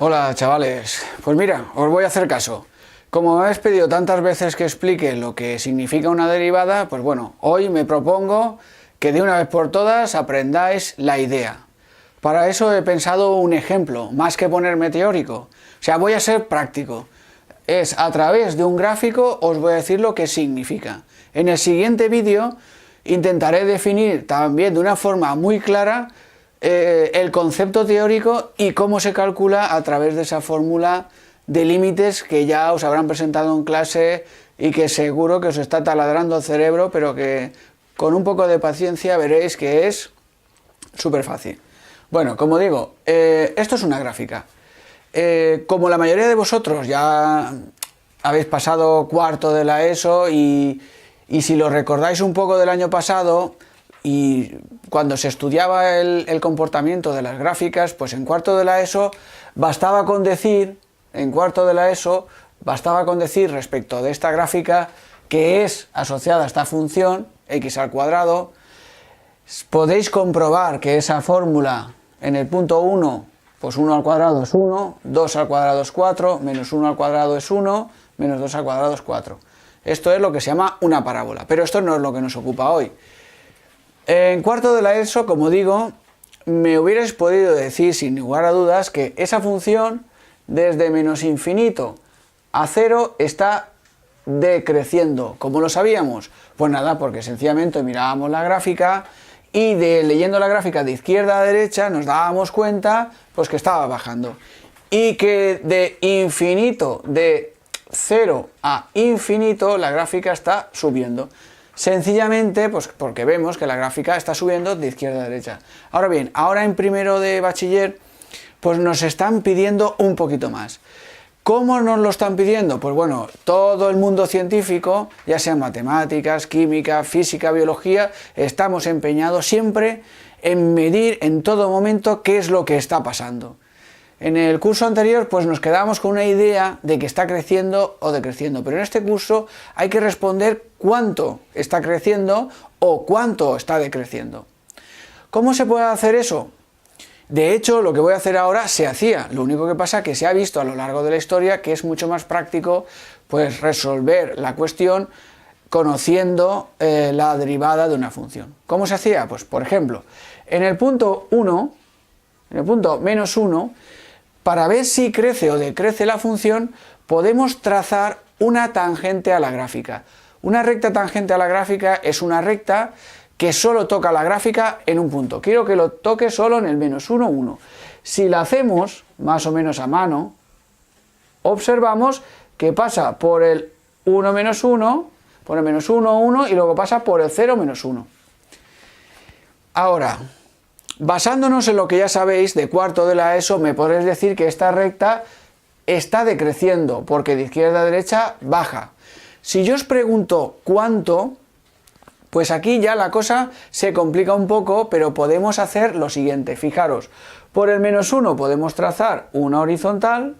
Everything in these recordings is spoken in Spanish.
Hola chavales, pues mira, os voy a hacer caso. Como me habéis pedido tantas veces que explique lo que significa una derivada, pues bueno, hoy me propongo que de una vez por todas aprendáis la idea. Para eso he pensado un ejemplo, más que ponerme teórico. O sea, voy a ser práctico. Es a través de un gráfico os voy a decir lo que significa. En el siguiente vídeo intentaré definir también de una forma muy clara el concepto teórico y cómo se calcula a través de esa fórmula de límites que ya os habrán presentado en clase y que seguro que os está taladrando el cerebro, pero que con un poco de paciencia veréis que es súper fácil. Bueno, como digo, esto es una gráfica. Como la mayoría de vosotros ya habéis pasado cuarto de la ESO y si lo recordáis un poco del año pasado, y cuando se estudiaba el comportamiento de las gráficas, pues en cuarto de la ESO bastaba con decir respecto de esta gráfica que es asociada a esta función x al cuadrado, podéis comprobar que esa fórmula en el punto 1, pues 1 al cuadrado es 1, 2 al cuadrado es 4, menos 1 al cuadrado es 1, menos 2 al cuadrado es 4. Esto es lo que se llama una parábola, pero esto no es lo que nos ocupa hoy. En cuarto de la ESO, como digo, me hubierais podido decir sin lugar a dudas que esa función desde menos infinito a 0 está decreciendo. ¿Cómo lo sabíamos? Pues nada, porque sencillamente mirábamos la gráfica y leyendo la gráfica de izquierda a derecha nos dábamos cuenta pues que estaba bajando. Y que de infinito, de 0 a infinito, la gráfica está subiendo. Sencillamente, pues porque vemos que la gráfica está subiendo de izquierda a derecha. Ahora bien, ahora en primero de bachiller, pues nos están pidiendo un poquito más. ¿Cómo nos lo están pidiendo? Pues bueno, todo el mundo científico, ya sea matemáticas, química, física, biología, estamos empeñados siempre en medir en todo momento qué es lo que está pasando. En el curso anterior pues nos quedamos con una idea de que está creciendo o decreciendo, pero en este curso hay que responder cuánto está creciendo o cuánto está decreciendo. ¿Cómo se puede hacer eso? De hecho, lo que voy a hacer ahora se hacía, lo único que pasa es que se ha visto a lo largo de la historia que es mucho más práctico pues resolver la cuestión conociendo la derivada de una función. ¿Cómo se hacía? Pues por ejemplo, en el punto 1, en el punto menos 1, para ver si crece o decrece la función, podemos trazar una tangente a la gráfica. Una recta tangente a la gráfica es una recta que solo toca la gráfica en un punto. Quiero que lo toque solo en el menos 1, 1. Si la hacemos más o menos a mano, observamos que pasa por el 1 menos 1, por el menos 1, 1 y luego pasa por el 0 menos 1. Ahora, basándonos en lo que ya sabéis de cuarto de la ESO, me podréis decir que esta recta está decreciendo, porque de izquierda a derecha baja. Si yo os pregunto cuánto, pues aquí ya la cosa se complica un poco, pero podemos hacer lo siguiente. Fijaros, por el menos 1 podemos trazar una horizontal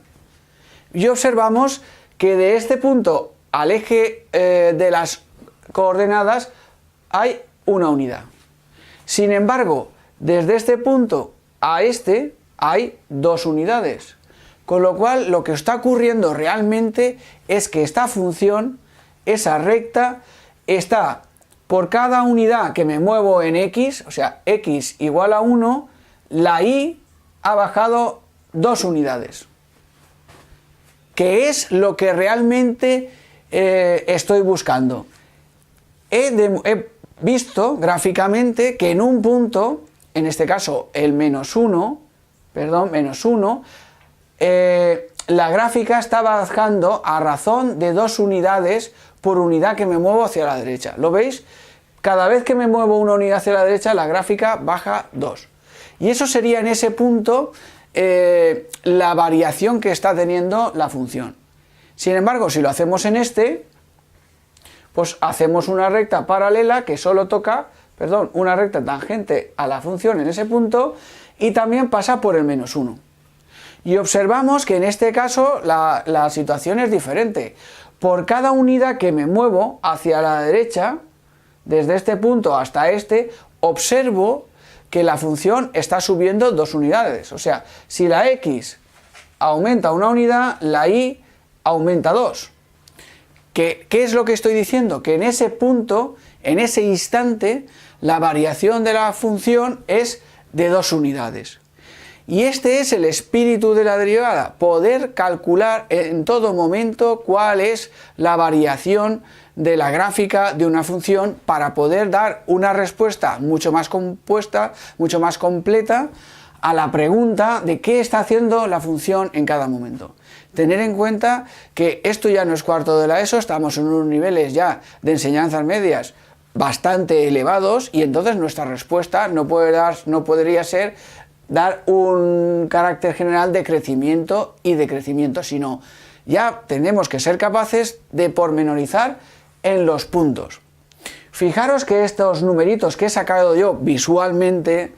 y observamos que de este punto al eje de las coordenadas hay una unidad. Sin embargo, desde este punto a este hay 2 unidades, con lo cual lo que está ocurriendo realmente es que esta función, esa recta, está por cada unidad que me muevo en x, o sea, x igual a 1, la y ha bajado 2 unidades, que es lo que realmente estoy buscando. He visto gráficamente que en un punto, en este caso el menos 1, la gráfica está bajando a razón de 2 unidades por unidad que me muevo hacia la derecha. ¿Lo veis? Cada vez que me muevo una unidad hacia la derecha, la gráfica baja 2. Y eso sería en ese punto la variación que está teniendo la función. Sin embargo, si lo hacemos en este, pues hacemos una recta paralela que solo toca, una recta tangente a la función en ese punto y también pasa por el menos 1. Y observamos que en este caso la situación es diferente. Por cada unidad que me muevo hacia la derecha, desde este punto hasta este, observo que la función está subiendo 2 unidades. O sea, si la x aumenta una unidad, la y aumenta 2. ¿Qué es lo que estoy diciendo? Que en ese punto, en ese instante, la variación de la función es de 2 unidades. Y este es el espíritu de la derivada, poder calcular en todo momento cuál es la variación de la gráfica de una función para poder dar una respuesta mucho más compuesta, mucho más completa a la pregunta de qué está haciendo la función en cada momento. Tener en cuenta que esto ya no es cuarto de la ESO, estamos en unos niveles ya de enseñanzas medias bastante elevados y entonces nuestra respuesta no podría ser dar un carácter general de crecimiento y decrecimiento, sino ya tenemos que ser capaces de pormenorizar en los puntos. Fijaros que estos numeritos que he sacado yo visualmente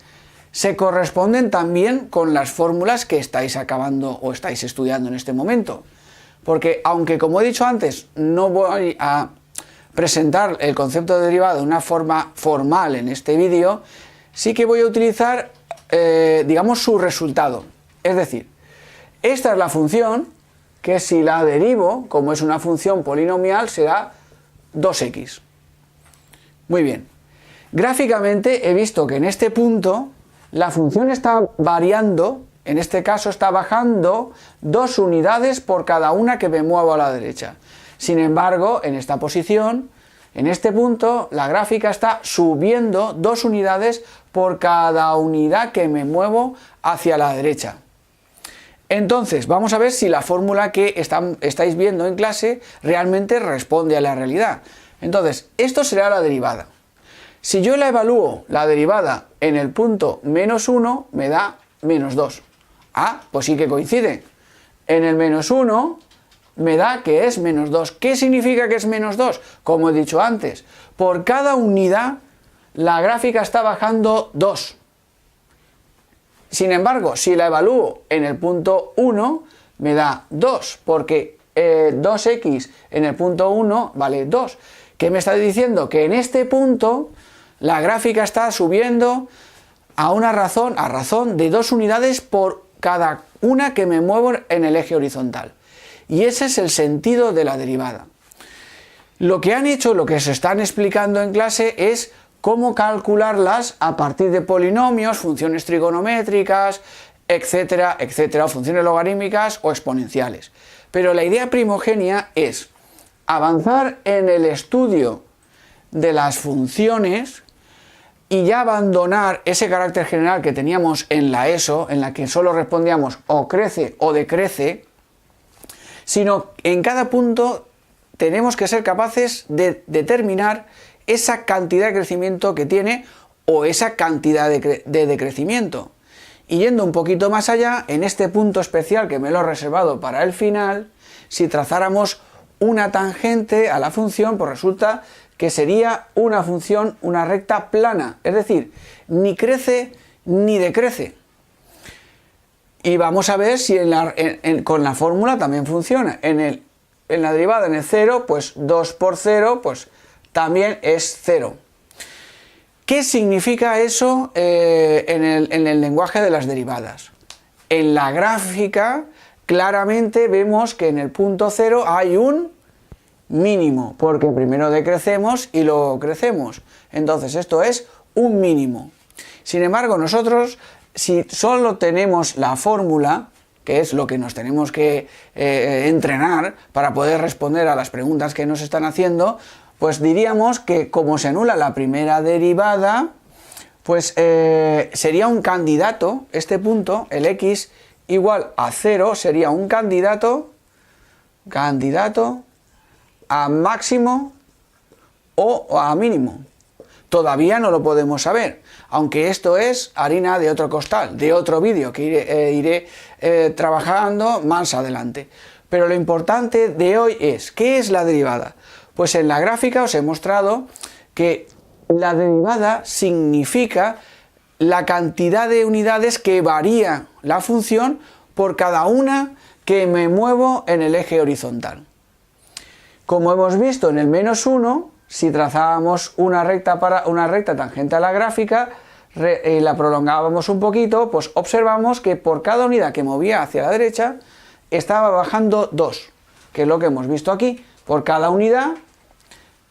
se corresponden también con las fórmulas que estáis acabando o estáis estudiando en este momento. Porque aunque, como he dicho antes, no voy a presentar el concepto de derivada de una forma formal en este vídeo, sí que voy a utilizar, digamos, su resultado. Es decir, esta es la función que si la derivo, como es una función polinomial, será 2x. Muy bien. Gráficamente he visto que en este punto la función está variando, en este caso está bajando 2 unidades por cada una que me muevo a la derecha. Sin embargo, en esta posición, en este punto, la gráfica está subiendo 2 unidades por cada unidad que me muevo hacia la derecha. Entonces, vamos a ver si la fórmula que estáis viendo en clase realmente responde a la realidad. Entonces, esto será la derivada. Si yo la evalúo, la derivada, en el punto -1, me da -2. Ah, pues sí que coincide. En el -1 me da que es -2. ¿Qué significa que es -2? Como he dicho antes, por cada unidad la gráfica está bajando 2. Sin embargo, si la evalúo en el punto 1, me da 2, porque 2x en el punto 1 vale 2. ¿Qué me está diciendo? Que en este punto la gráfica está subiendo a razón de 2 unidades por cada una que me muevo en el eje horizontal. Y ese es el sentido de la derivada. Lo que han hecho, lo que se están explicando en clase es cómo calcularlas a partir de polinomios, funciones trigonométricas, etcétera, etcétera, o funciones logarítmicas o exponenciales. Pero la idea primogénia es avanzar en el estudio de las funciones y ya abandonar ese carácter general que teníamos en la ESO, en la que solo respondíamos o crece o decrece, sino en cada punto tenemos que ser capaces de determinar esa cantidad de crecimiento que tiene o esa cantidad de decrecimiento. Y yendo un poquito más allá, en este punto especial que me lo he reservado para el final, si trazáramos una tangente a la función, pues resulta que sería una función, una recta plana, es decir, ni crece ni decrece. Y vamos a ver si con la fórmula también funciona. En la derivada en el 0, pues 2 por 0, pues también es 0. ¿Qué significa eso en el lenguaje de las derivadas? En la gráfica claramente vemos que en el punto 0 hay un mínimo, porque primero decrecemos y luego crecemos. Entonces esto es un mínimo. Sin embargo, nosotros, si solo tenemos la fórmula, que es lo que nos tenemos que entrenar para poder responder a las preguntas que nos están haciendo, pues diríamos que como se anula la primera derivada, pues sería un candidato, este punto, el x igual a 0, sería un candidato a máximo o a mínimo. Todavía no lo podemos saber, aunque esto es harina de otro costal, de otro vídeo que iré trabajando más adelante. Pero lo importante de hoy es, ¿qué es la derivada? Pues en la gráfica os he mostrado que la derivada significa la cantidad de unidades que varía la función por cada una que me muevo en el eje horizontal. Como hemos visto en el -1, si trazábamos una recta tangente a la gráfica, y la prolongábamos un poquito, pues observamos que por cada unidad que movía hacia la derecha estaba bajando 2, que es lo que hemos visto aquí. Por cada unidad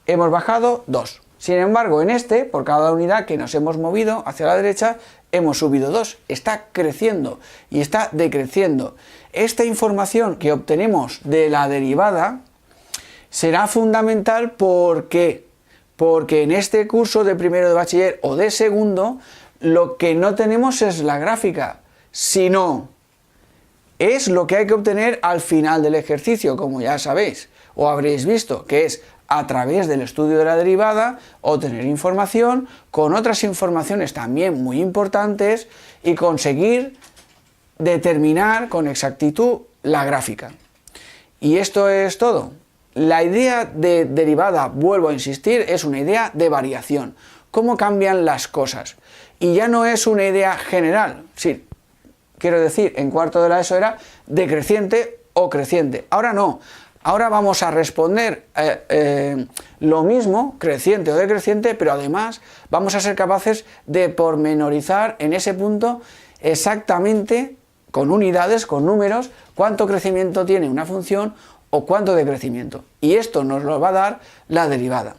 hemos bajado 2. Sin embargo, en este, por cada unidad que nos hemos movido hacia la derecha, hemos subido 2. Está creciendo y está decreciendo. Esta información que obtenemos de la derivada será fundamental porque en este curso de primero de bachiller o de segundo, lo que no tenemos es la gráfica, sino es lo que hay que obtener al final del ejercicio, como ya sabéis o habréis visto, que es a través del estudio de la derivada obtener información con otras informaciones también muy importantes y conseguir determinar con exactitud la gráfica. Y esto es todo. La idea de derivada, vuelvo a insistir, es una idea de variación. Cómo cambian las cosas. Y ya no es una idea general. Sí, quiero decir, en cuarto de la ESO era decreciente o creciente. Ahora no. Ahora vamos a responder lo mismo, creciente o decreciente, pero además vamos a ser capaces de pormenorizar en ese punto exactamente, con unidades, con números, cuánto crecimiento tiene una función o cuánto decrecimiento. Y esto nos lo va a dar la derivada.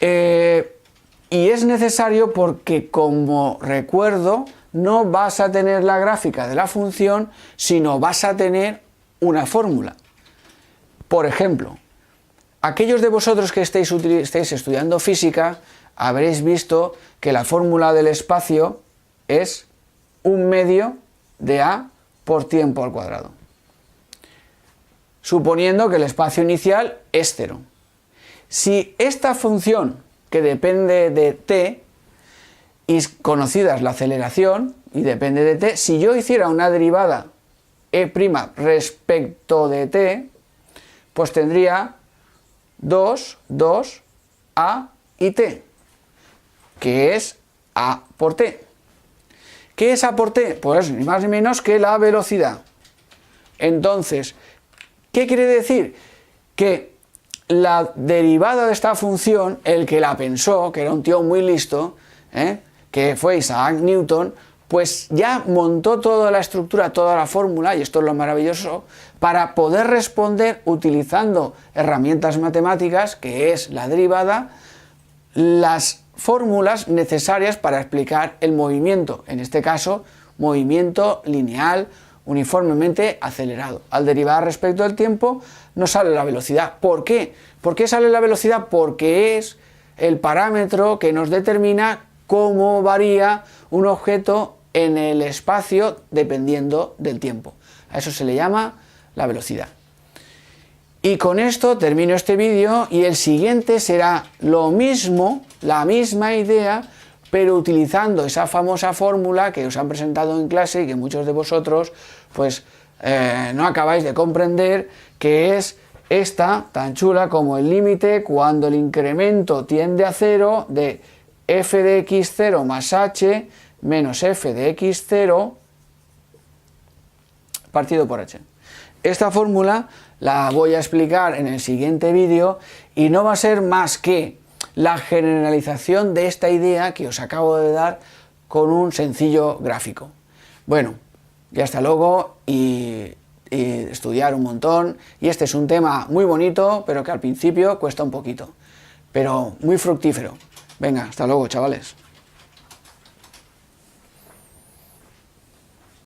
Y es necesario porque, como recuerdo, no vas a tener la gráfica de la función, sino vas a tener una fórmula. Por ejemplo, aquellos de vosotros que estéis estudiando física, habréis visto que la fórmula del espacio es 1/2 de a por tiempo al cuadrado. Suponiendo que el espacio inicial es 0. Si esta función, que depende de t, y conocida es la aceleración, y depende de t, si yo hiciera una derivada e' respecto de t, pues tendría 2 a y t, que es a por t. ¿Qué es a por t? Pues ni más ni menos que la velocidad. Entonces, ¿qué quiere decir? Que la derivada de esta función, el que la pensó, que era un tío muy listo, que fue Isaac Newton, pues ya montó toda la estructura, toda la fórmula, y esto es lo maravilloso, para poder responder utilizando herramientas matemáticas, que es la derivada, las fórmulas necesarias para explicar el movimiento, en este caso, movimiento lineal, uniformemente acelerado. Al derivar respecto del tiempo, no sale la velocidad. ¿Por qué? ¿Por qué sale la velocidad? Porque es el parámetro que nos determina cómo varía un objeto en el espacio dependiendo del tiempo. A eso se le llama la velocidad. Y con esto termino este vídeo y el siguiente será lo mismo, la misma idea, pero utilizando esa famosa fórmula que os han presentado en clase y que muchos de vosotros pues no acabáis de comprender, que es esta tan chula como el límite cuando el incremento tiende a 0 de f de x0 más h menos f de x0 partido por h. Esta fórmula la voy a explicar en el siguiente vídeo y no va a ser más que la generalización de esta idea que os acabo de dar con un sencillo gráfico. Bueno, ya hasta luego y estudiar un montón. Y este es un tema muy bonito, pero que al principio cuesta un poquito, pero muy fructífero. Venga, hasta luego, chavales.